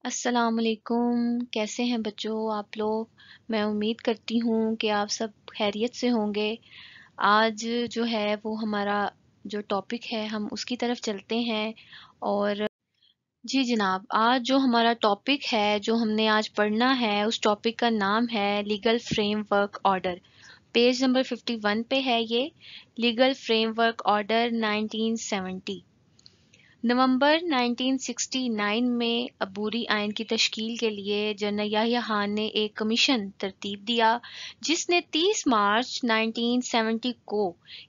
अस्सलाम वालेकुम। कैसे हैं बच्चों आप लोग। मैं उम्मीद करती हूँ कि आप सब खैरियत से होंगे। आज जो है वो हमारा जो टॉपिक है हम उसकी तरफ चलते हैं। और जी जनाब, आज जो हमारा टॉपिक है जो हमने आज पढ़ना है उस टॉपिक का नाम है legal framework order. Page number 51 पे है ये। Legal framework order 1970। नवंबर 1969 में अबूरी आइन की तश्कील के लिए जनरल याहिया खान ने एक कमीशन तरतीब दिया जिसने 30 मार्च 1970 को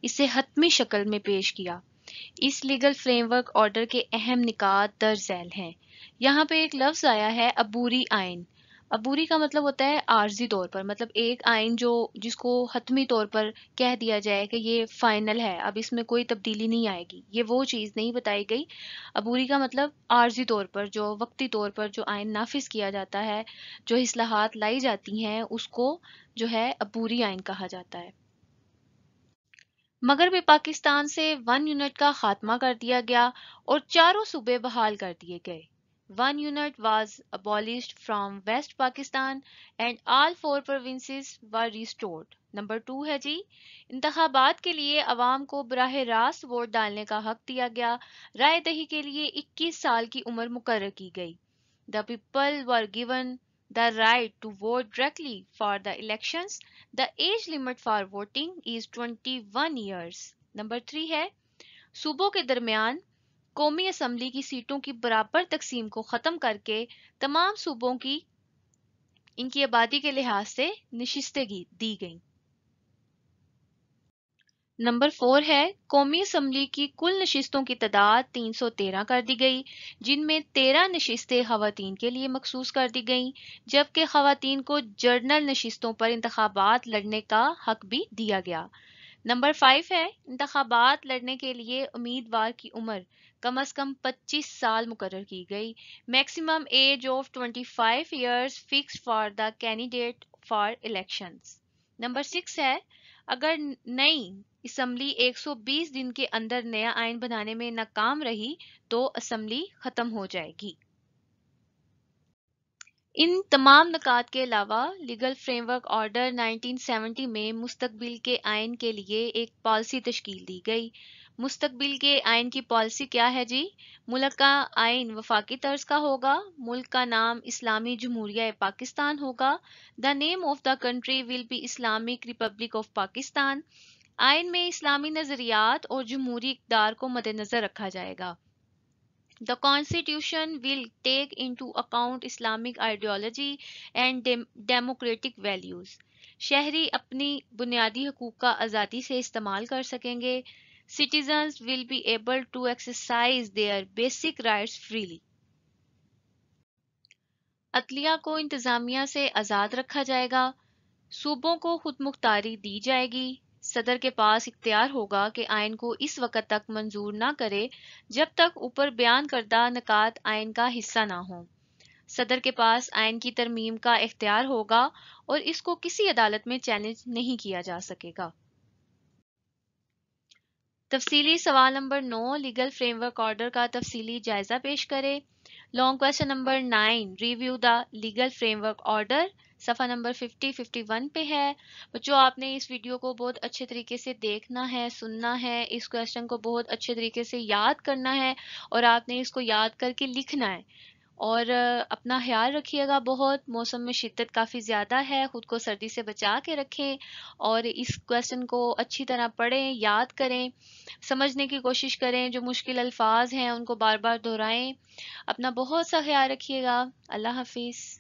इसे हतमी शक्ल में पेश किया। इस लीगल फ्रेमवर्क ऑर्डर के अहम निकात दर्ज झैल हैं। यहाँ पे एक लफ्ज आया है अबूरी आइन। अबूरी का मतलब होता है आर्जी तौर पर, मतलब एक आइन जो जिसको हतमी तौर पर कह दिया जाए कि ये फाइनल है, अब इसमें कोई तब्दीली नहीं आएगी, ये वो चीज नहीं बताई गई। अबूरी का मतलब आर्जी तौर पर, जो वक्ती तौर पर जो आइन नाफिज किया जाता है, जो इस्लाहात लाई जाती हैं, उसको जो है अबूरी आइन कहा जाता है। मगरबी पाकिस्तान से वन यूनिट का खात्मा कर दिया गया और चारों सूबे बहाल कर दिए गए। One unit was abolished from west Pakistan and all four provinces were restored. Number 2 है जी, इंतखाबात के लिए अवाम को बराह रास्त वोट डालने का हक दिया गया। राय दही के लिए 21 साल की उम्र मुकर्रर की गई। The people were given the right to vote directly for the elections. The age limit for voting is 21 years. Number 3 है, सूबों के दरमियान कौमी असम्बली की सीटों की बराबर तकसीम को खत्म करके तमाम सूबों की इनकी आबादी के लिहाज से नशिस्तें दी गईं। नंबर 4 है, कौमी असम्बली की कुल नशिस्तों की तादाद 313 कर दी गई, जिनमें 13 नशिस्तें खवातीन के लिए मखसूस कर दी गईं, जबकि खवातीन को जर्नल नशिस्तों पर इंतखाबात लड़ने का हक भी दिया गया। नंबर 5 है, इंतखाबात लड़ने के लिए उम्मीदवार की उम्र कम अज कम 25 साल मुकर्रर की गई। Maximum age of 25 years fixed for the candidate for elections. Number 6 है, अगर नई असम्बली 120 दिन के अंदर नया आइन बनाने में नाकाम रही तो असम्बली खत्म हो जाएगी। इन तमाम नुकात के अलावा लीगल फ्रेमवर्क ऑर्डर 1970 में मुस्तकबिल के आइन के लिए एक पॉलिसी तश्कील दी गई। मुस्तकबिल के आइन की पॉलिसी क्या है जी? मुल्क का आइन वफाकी तर्ज का होगा। मुल्क का नाम इस्लामी जमहूरिया पाकिस्तान होगा। The name of the country will be Islamic Republic of Pakistan. आइन में इस्लामी नजरियात और जमहूरी इक़्तिदार को मद्देनजर रखा जाएगा। The Constitution will take into account Islamic ideology and democratic values. शहरी अपनी बुनियादी हकूक का आज़ादी से इस्तेमाल कर सकेंगे। Citizens will be able to exercise their basic rights freely. अदलिया को इंतजामिया से आज़ाद रखा जाएगा। सूबों को खुद मुख्तारी दी जाएगी। सदर के पास इख्तियार होगा कि आइन को इस वक्त तक मंजूर ना करे जब तक ऊपर बयान करदा निकात आइन का हिस्सा ना हो। सदर के पास आइन की तरमीम का इख्तियार होगा और इसको किसी अदालत में चैलेंज नहीं किया जा सकेगा। तफसीली सवाल नंबर 9, लीगल फ्रेमवर्क ऑर्डर का तफसीली जायजा पेश करें। Long question number 9, review the legal framework order. सफ़ा नंबर 50-51 पे है। बच्चों, आपने इस वीडियो को बहुत अच्छे तरीके से देखना है, सुनना है, इस क्वेश्चन को बहुत अच्छे तरीके से याद करना है और आपने इसको याद करके लिखना है। और अपना ख्याल रखिएगा। बहुत मौसम में शिद्दत काफ़ी ज़्यादा है, ख़ुद को सर्दी से बचा के रखें और इस क्वेश्चन को अच्छी तरह पढ़ें, याद करें, समझने की कोशिश करें। जो मुश्किल अल्फाज हैं उनको बार बार दोहराएं। अपना बहुत सा ख्याल रखिएगा। अल्लाह हाफिज़।